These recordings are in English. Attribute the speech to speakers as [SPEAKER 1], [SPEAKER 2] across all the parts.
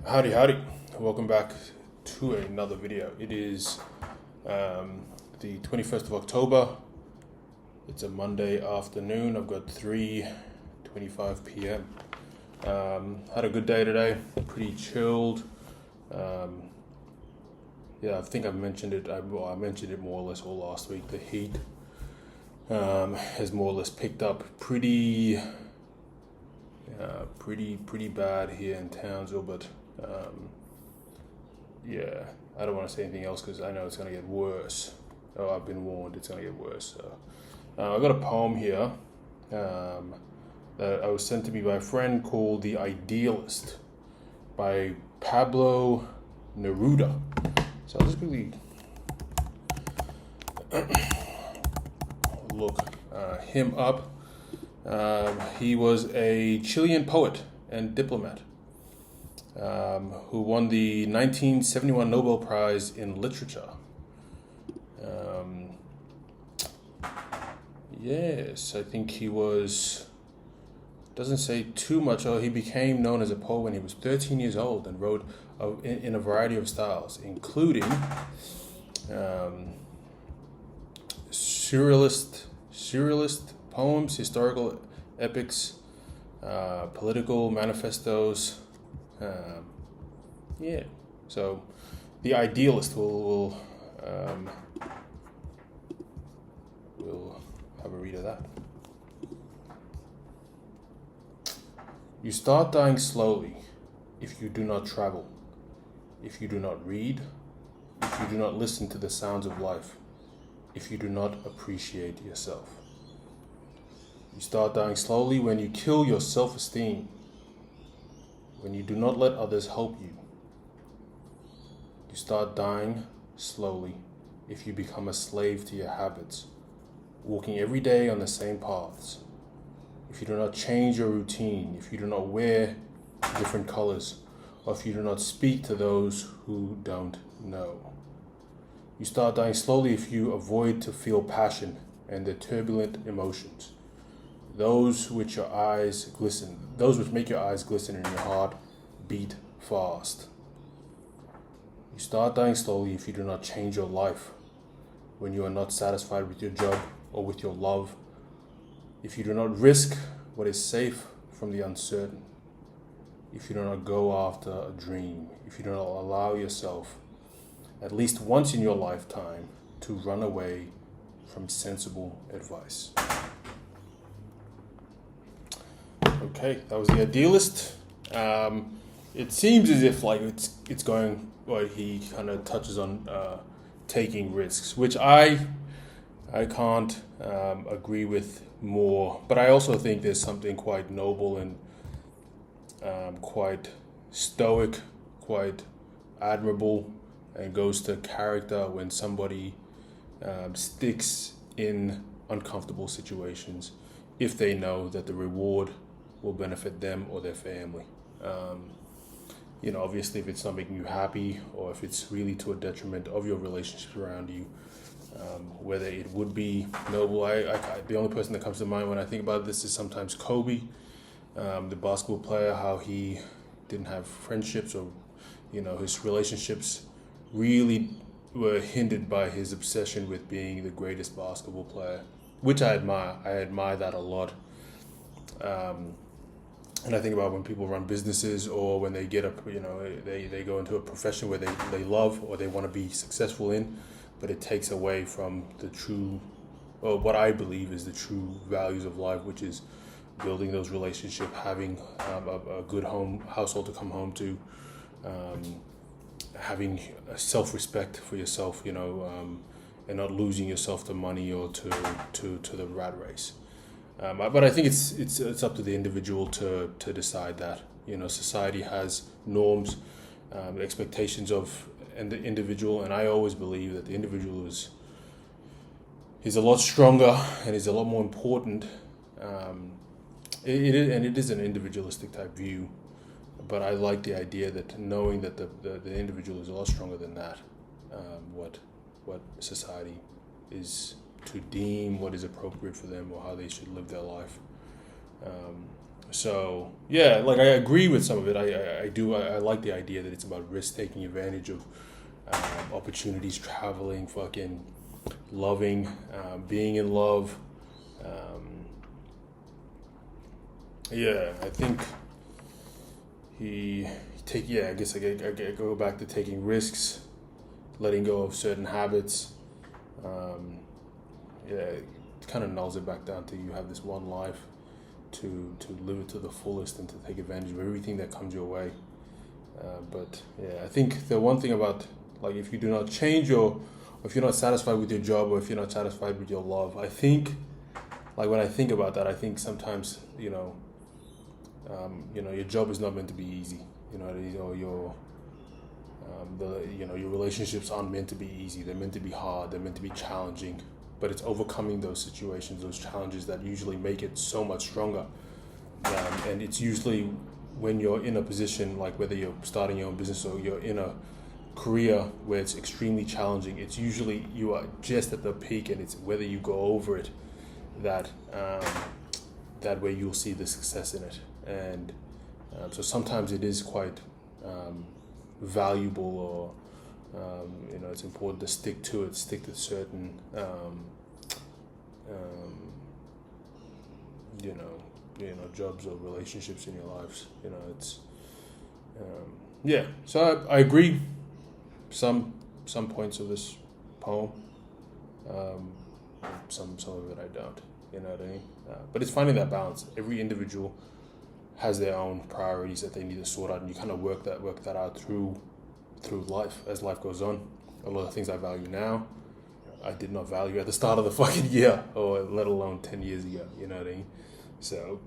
[SPEAKER 1] Howdy, welcome back to another video. It is the 21st of October. It's a Monday afternoon. I've got 3:25 p.m. Had a good day today, pretty chilled. I think I mentioned it. I mentioned it more or less all last week. The heat has more or less picked up pretty bad here in Townsville, but I don't want to say anything else because I know it's going to get worse. Oh, I've been warned it's going to get worse. So, I've got a poem here that I was sent to me by a friend called The Idealist by Pablo Neruda. So I'll just quickly look him up. He was a Chilean poet and diplomat who won the 1971 Nobel Prize in Literature. Yes, I think he was, doesn't say too much. He became known as a poet when he was 13 years old and wrote in a variety of styles, including surrealist poems, historical epics, political manifestos. So the Idealist will have a read of that. You start dying slowly if you do not travel, if you do not read, if you do not listen to the sounds of life, if you do not appreciate yourself. You start dying slowly when you kill your self-esteem, when you do not let others help you. You start dying slowly if you become a slave to your habits, walking every day on the same paths. If you do not change your routine, if you do not wear different colors, or if you do not speak to those who don't know. You start dying slowly if you avoid to feel passion and the turbulent emotions, those which make your eyes glisten and your heart beat fast. You start dying slowly if you do not change your life when you are not satisfied with your job or with your love, if you do not risk what is safe from the uncertain, if you do not go after a dream, if you do not allow yourself, at least once in your lifetime, to run away from sensible advice. Okay, that was The Idealist. It seems as if it's going, he kind of touches on taking risks, which I can't agree with more, but I also think there's something quite noble and quite stoic, quite admirable, and goes to character when somebody sticks in uncomfortable situations if they know that the reward will benefit them or their family. Obviously, if it's not making you happy or if it's really to a detriment of your relationships around you, whether it would be noble. The only person that comes to mind when I think about this is sometimes Kobe, the basketball player, how he didn't have friendships or, his relationships really were hindered by his obsession with being the greatest basketball player, which I admire. I admire that a lot. And I think about when people run businesses or when they get they go into a profession where they love or they want to be successful in, but it takes away from the true, or what I believe is the true values of life, which is building those relationships, having a good household to come home to, having self-respect for yourself, and not losing yourself to money or to the rat race. But I think it's up to the individual to decide that. Society has norms, expectations of the individual, and I always believe that the individual is a lot stronger and is a lot more important. It is an individualistic type view, but I like the idea that knowing that the individual is a lot stronger than that. What society is to deem what is appropriate for them or how they should live their life. So yeah, like I agree with some of it. I like the idea that it's about risk taking advantage of opportunities, traveling, fucking loving, being in love. Um, yeah, I think he take yeah. I guess I go back to taking risks, letting go of certain habits. Um, yeah, it kind of nulls it back down to you have this one life to live it to the fullest and to take advantage of everything that comes your way. But yeah, I think the one thing about like if you do not change your, if you're not satisfied with your job or if you're not satisfied with your love, I think like when I think about that, I think sometimes your job is not meant to be easy. Your your relationships aren't meant to be easy. They're meant to be hard. They're meant to be challenging. But it's overcoming those situations, those challenges that usually make it so much stronger. And it's usually when you're in a position like whether you're starting your own business or you're in a career where it's extremely challenging, it's usually you are just at the peak, and it's whether you go over it that that way you'll see the success in it. And so sometimes it is quite valuable, or it's important to stick to it, stick to certain um, jobs or relationships in your lives. It's yeah. So I agree. Some points of this poem, um, some of it I don't. You know what I mean? But it's finding that balance. Every individual has their own priorities that they need to sort out, and you kind of work that out through life as life goes on. A lot of things I value now, I did not value at the start of the fucking year, or let alone 10 years ago. You know what I mean? So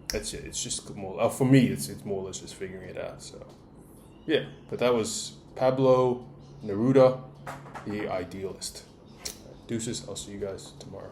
[SPEAKER 1] that's it. It's just more for me. It's more or less just figuring it out. So yeah, but that was Pablo Neruda, the Idealist. Deuces. I'll see you guys tomorrow.